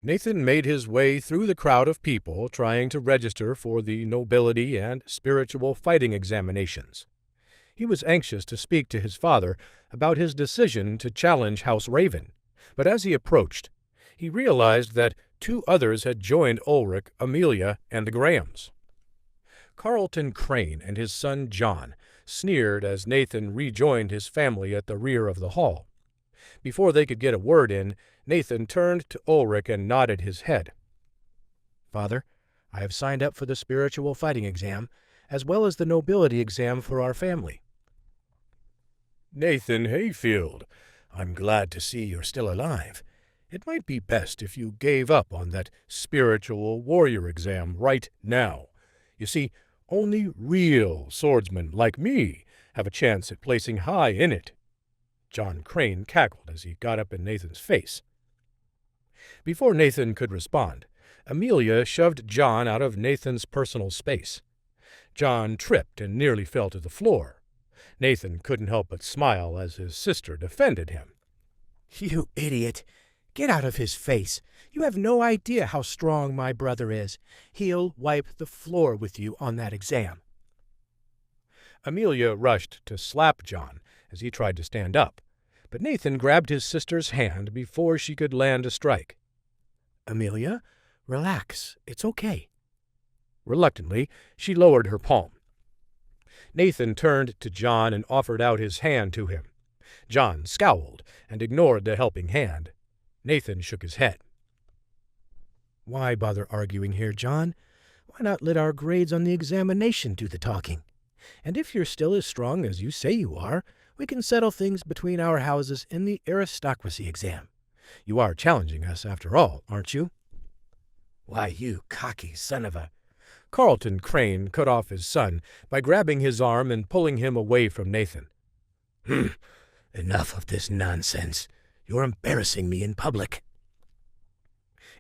Nathan made his way through the crowd of people trying to register for the nobility and spiritual fighting examinations. He was anxious to speak to his father about his decision to challenge House Raven, but as he approached, he realized that two others had joined Ulrich, Amelia, and the Grahams. Carlton Crane and his son John sneered as Nathan rejoined his family at the rear of the hall. Before they could get a word in, Nathan turned to Ulrich and nodded his head. "Father, I have signed up for the spiritual fighting exam, as well as the nobility exam for our family." "Nathan Hayfield, I'm glad to see you're still alive. It might be best if you gave up on that spiritual warrior exam right now. You see, only real swordsmen like me have a chance at placing high in it." John Crane cackled as he got up in Nathan's face. Before Nathan could respond, Amelia shoved John out of Nathan's personal space. John tripped and nearly fell to the floor. Nathan couldn't help but smile as his sister defended him. "You idiot! Get out of his face. You have no idea how strong my brother is. He'll wipe the floor with you on that exam." Amelia rushed to slap John as he tried to stand up, but Nathan grabbed his sister's hand before she could land a strike. "Amelia, relax. It's okay." Reluctantly, she lowered her palm. Nathan turned to John and offered out his hand to him. John scowled and ignored the helping hand. Nathan shook his head. "Why bother arguing here, John? Why not let our grades on the examination do the talking? And if you're still as strong as you say you are, we can settle things between our houses in the aristocracy exam. You are challenging us, after all, aren't you?" "Why, you cocky son of a—" Carlton Crane cut off his son by grabbing his arm and pulling him away from Nathan. Enough of this nonsense. You're embarrassing me in public."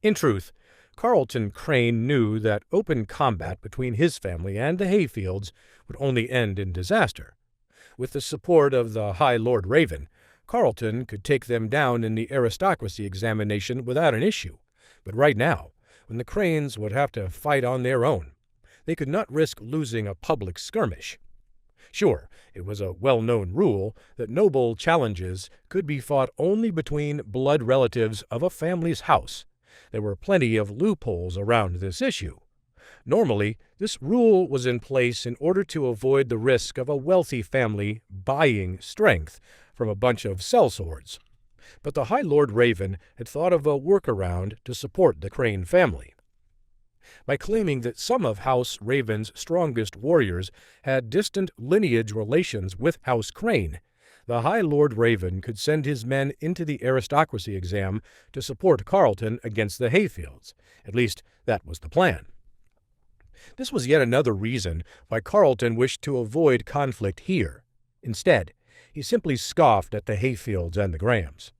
In truth, Carlton Crane knew that open combat between his family and the Hayfields would only end in disaster. With the support of the High Lord Raven, Carlton could take them down in the aristocracy examination without an issue. But right now, when the Cranes would have to fight on their own, they could not risk losing a public skirmish. Sure, it was a well-known rule that noble challenges could be fought only between blood relatives of a family's house. There were plenty of loopholes around this issue. Normally, this rule was in place in order to avoid the risk of a wealthy family buying strength from a bunch of sellswords. But the High Lord Raven had thought of a workaround to support the Crane family. By claiming that some of House Raven's strongest warriors had distant lineage relations with House Crane, the High Lord Raven could send his men into the aristocracy exam to support Carlton against the Hayfields. At least, that was the plan. This was yet another reason why Carlton wished to avoid conflict here. Instead, he simply scoffed at the Hayfields and the Grahams.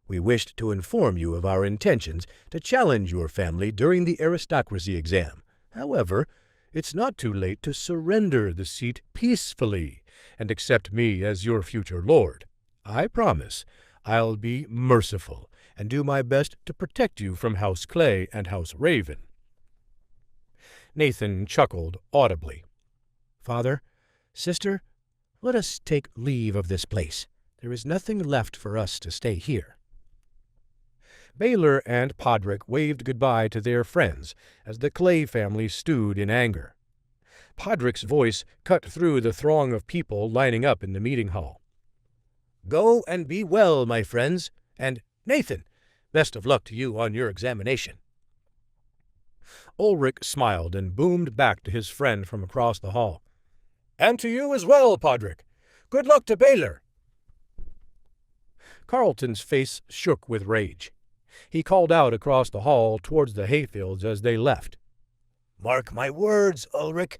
"We wished to inform you of our intentions to challenge your family during the aristocracy exam. However, it's not too late to surrender the seat peacefully and accept me as your future lord. I promise I'll be merciful and do my best to protect you from House Clay and House Raven." Nathan chuckled audibly. "Father, sister, let us take leave of this place. There is nothing left for us to stay here." Baylor and Podrick waved goodbye to their friends as the Clay family stewed in anger. Podrick's voice cut through the throng of people lining up in the meeting hall. "Go and be well, my friends, and, Nathan, best of luck to you on your examination." Ulrich smiled and boomed back to his friend from across the hall. "And to you as well, Podrick. Good luck to Baylor." Carlton's face shook with rage. He called out across the hall towards the Hayfields as they left. "Mark my words, Ulrich.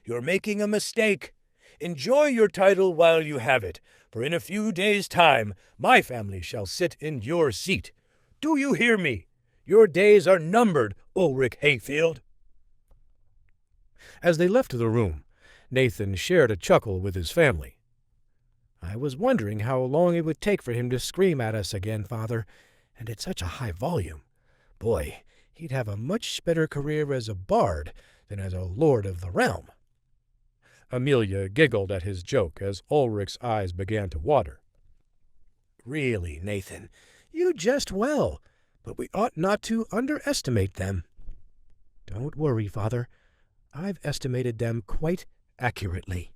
You're making a mistake. Enjoy your title while you have it, for in a few days' time my family shall sit in your seat. Do you hear me? Your days are numbered, Ulrich Hayfield." As they left the room, Nathan shared a chuckle with his family. "I was wondering how long it would take for him to scream at us again, Father, and at such a high volume. Boy, he'd have a much better career as a bard than as a lord of the realm. Amelia giggled at his joke as Ulrich's eyes began to water. Really, Nathan, you jest well, but we ought not to underestimate them. Don't worry, Father. I've estimated them quite accurately.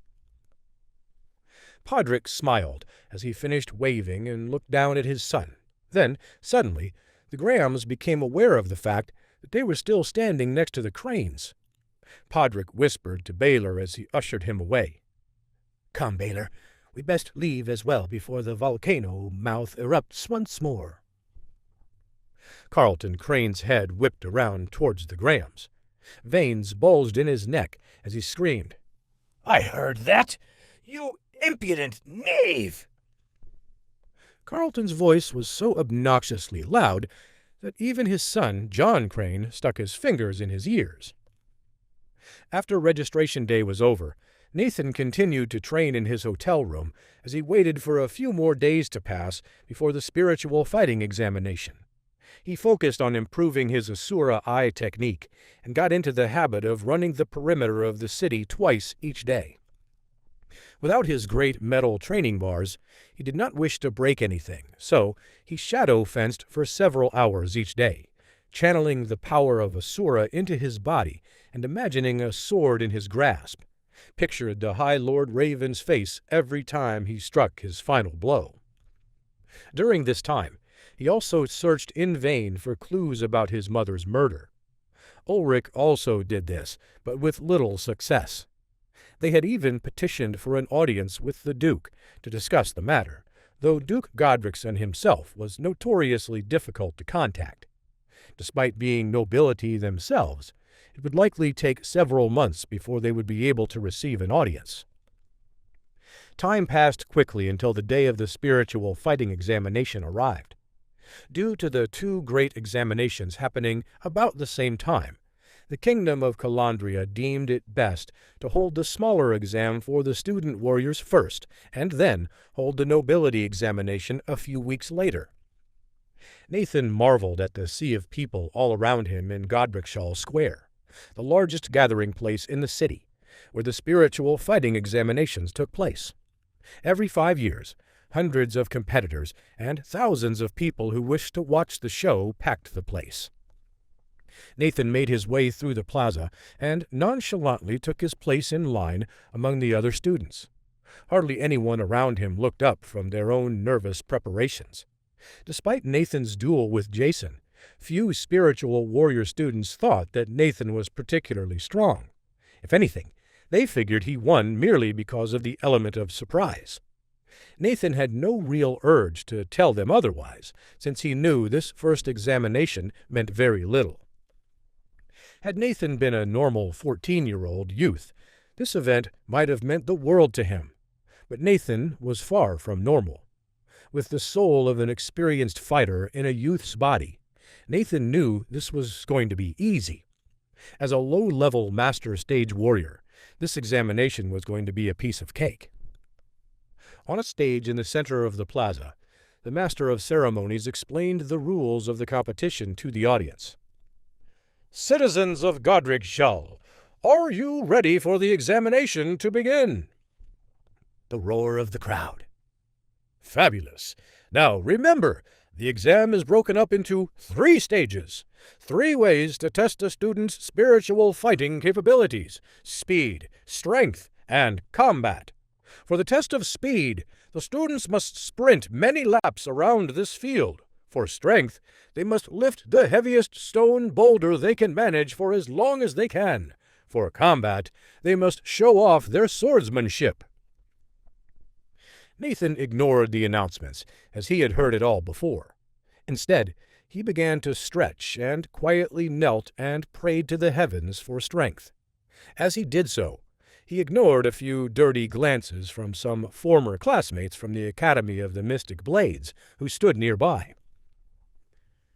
Podrick smiled as he finished waving and looked down at his son. Then, suddenly, the Grahams became aware of the fact that they were still standing next to the Cranes. Podrick whispered to Baylor as he ushered him away. "Come, Baylor, we'd best leave as well before the volcano mouth erupts once more." Carlton Crane's head whipped around towards the Grahams. Veins bulged in his neck as he screamed, "I heard that! You impudent knave!" Carlton's voice was so obnoxiously loud that even his son, John Crane, stuck his fingers in his ears. After registration day was over, Nathan continued to train in his hotel room as he waited for a few more days to pass before the spiritual fighting examination. He focused on improving his Asura Eye technique and got into the habit of running the perimeter of the city twice each day. Without his great metal training bars, he did not wish to break anything, so he shadow-fenced for several hours each day, channeling the power of Asura into his body and imagining a sword in his grasp, pictured the High Lord Raven's face every time he struck his final blow. During this time, he also searched in vain for clues about his mother's murder. Ulrich also did this, but with little success. They had even petitioned for an audience with the Duke to discuss the matter, though Duke Godrickson himself was notoriously difficult to contact. Despite being nobility themselves, it would likely take several months before they would be able to receive an audience. Time passed quickly until the day of the spiritual fighting examination arrived. Due to the two great examinations happening about the same time, the Kingdom of Calandria deemed it best to hold the smaller exam for the student warriors first, and then hold the nobility examination a few weeks later. Nathan marveled at the sea of people all around him in Godricshall Square, the largest gathering place in the city, where the spiritual fighting examinations took place. Every 5 years, hundreds of competitors and thousands of people who wished to watch the show packed the place. Nathan made his way through the plaza and nonchalantly took his place in line among the other students. Hardly anyone around him looked up from their own nervous preparations. Despite Nathan's duel with Jason, few spiritual warrior students thought that Nathan was particularly strong. If anything, they figured he won merely because of the element of surprise. Nathan had no real urge to tell them otherwise, since he knew this first examination meant very little. Had Nathan been a normal 14-year-old youth, this event might have meant the world to him. But Nathan was far from normal. With the soul of an experienced fighter in a youth's body, Nathan knew this was going to be easy. As a low-level master stage warrior, this examination was going to be a piece of cake. On a stage in the center of the plaza, the master of ceremonies explained the rules of the competition to the audience. "Citizens of Godricshall, are you ready for the examination to begin?" The roar of the crowd. "Fabulous. Now remember, the exam is broken up into 3 stages, 3 ways to test a student's spiritual fighting capabilities: speed, strength, and combat. For the test of speed, the students must sprint many laps around this field. For strength, they must lift the heaviest stone boulder they can manage for as long as they can. For combat, they must show off their swordsmanship." Nathan ignored the announcements, as he had heard it all before. Instead, he began to stretch and quietly knelt and prayed to the heavens for strength. As he did so, he ignored a few dirty glances from some former classmates from the Academy of the Mystic Blades who stood nearby.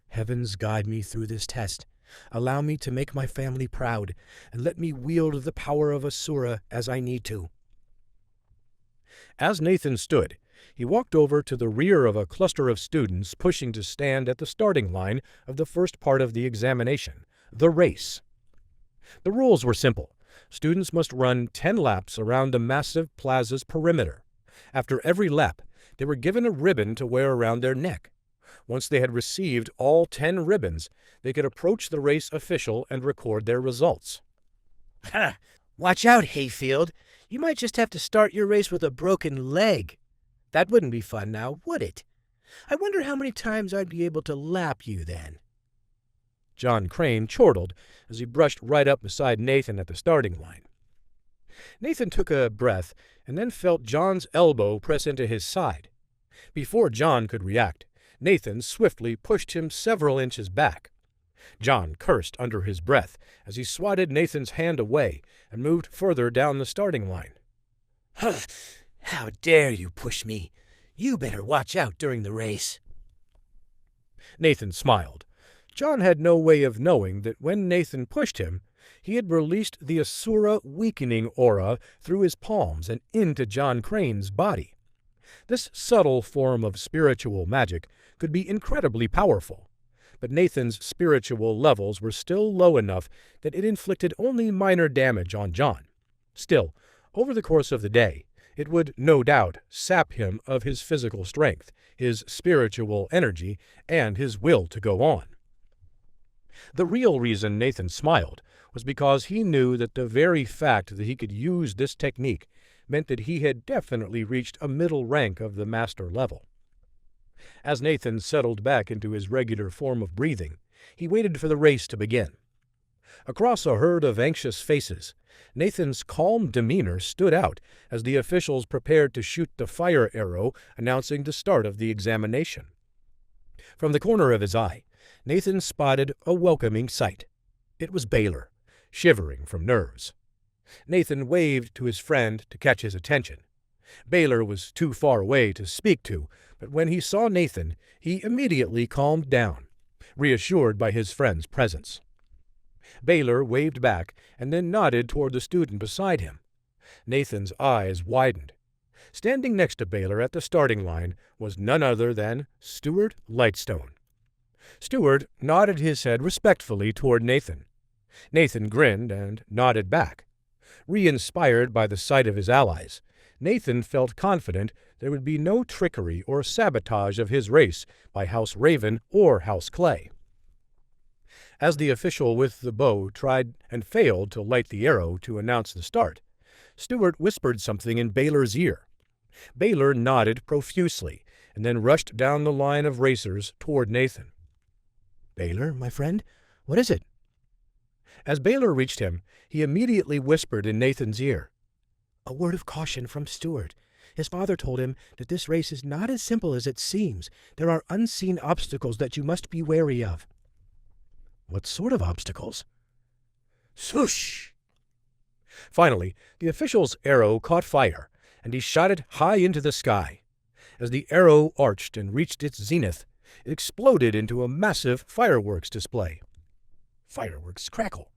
"Heavens guide me through this test. Allow me to make my family proud, and let me wield the power of Asura as I need to." As Nathan stood, He walked over to the rear of a cluster of students pushing to stand at the starting line of the first part of the examination, the race. The rules were simple. Students must run 10 laps around the massive plaza's perimeter. After every lap, they were given a ribbon to wear around their neck. Once they had received all 10 ribbons, they could approach the race official and record their results. Ha! Watch out, Hayfield. You might just have to start your race with a broken leg. That wouldn't be fun now, would it? I wonder how many times I'd be able to lap you then. John Crane chortled as he brushed right up beside Nathan at the starting line. Nathan took a breath and then felt John's elbow press into his side. Before John could react, Nathan swiftly pushed him several inches back. John cursed under his breath as he swatted Nathan's hand away and moved further down the starting line. How dare you push me? You better watch out during the race. Nathan smiled. John had no way of knowing that when Nathan pushed him, he had released the Asura weakening aura through his palms and into John Crane's body. This subtle form of spiritual magic could be incredibly powerful, but Nathan's spiritual levels were still low enough that it inflicted only minor damage on John. Still, over the course of the day, it would no doubt sap him of his physical strength, his spiritual energy, and his will to go on. The real reason Nathan smiled was because he knew that the very fact that he could use this technique meant that he had definitely reached a middle rank of the master level. As Nathan settled back into his regular form of breathing, he waited for the race to begin. Across a herd of anxious faces, Nathan's calm demeanor stood out as the officials prepared to shoot the fire arrow announcing the start of the examination. From the corner of his eye, Nathan spotted a welcoming sight. It was Baylor, shivering from nerves. Nathan waved to his friend to catch his attention. Baylor was too far away to speak to, but when he saw Nathan, he immediately calmed down, reassured by his friend's presence. Baylor waved back and then nodded toward the student beside him. Nathan's eyes widened. Standing next to Baylor at the starting line was none other than Stuart Lightstone. Stuart nodded his head respectfully toward Nathan. Nathan grinned and nodded back. Re-inspired by the sight of his allies, Nathan felt confident there would be no trickery or sabotage of his race by House Raven or House Clay. As the official with the bow tried and failed to light the arrow to announce the start, Stuart whispered something in Baylor's ear. Baylor nodded profusely and then rushed down the line of racers toward Nathan. Baylor, my friend, what is it? As Baylor reached him, he immediately whispered in Nathan's ear. A word of caution from Stuart. His father told him that this race is not as simple as it seems. There are unseen obstacles that you must be wary of. What sort of obstacles? Swoosh! Finally, the official's arrow caught fire, and he shot it high into the sky. As the arrow arched and reached its zenith, it exploded into a massive fireworks display. Fireworks crackle.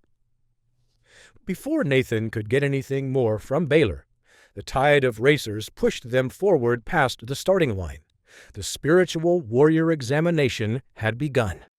Before Nathan could get anything more from Baylor, the tide of racers pushed them forward past the starting line. The spiritual warrior examination had begun.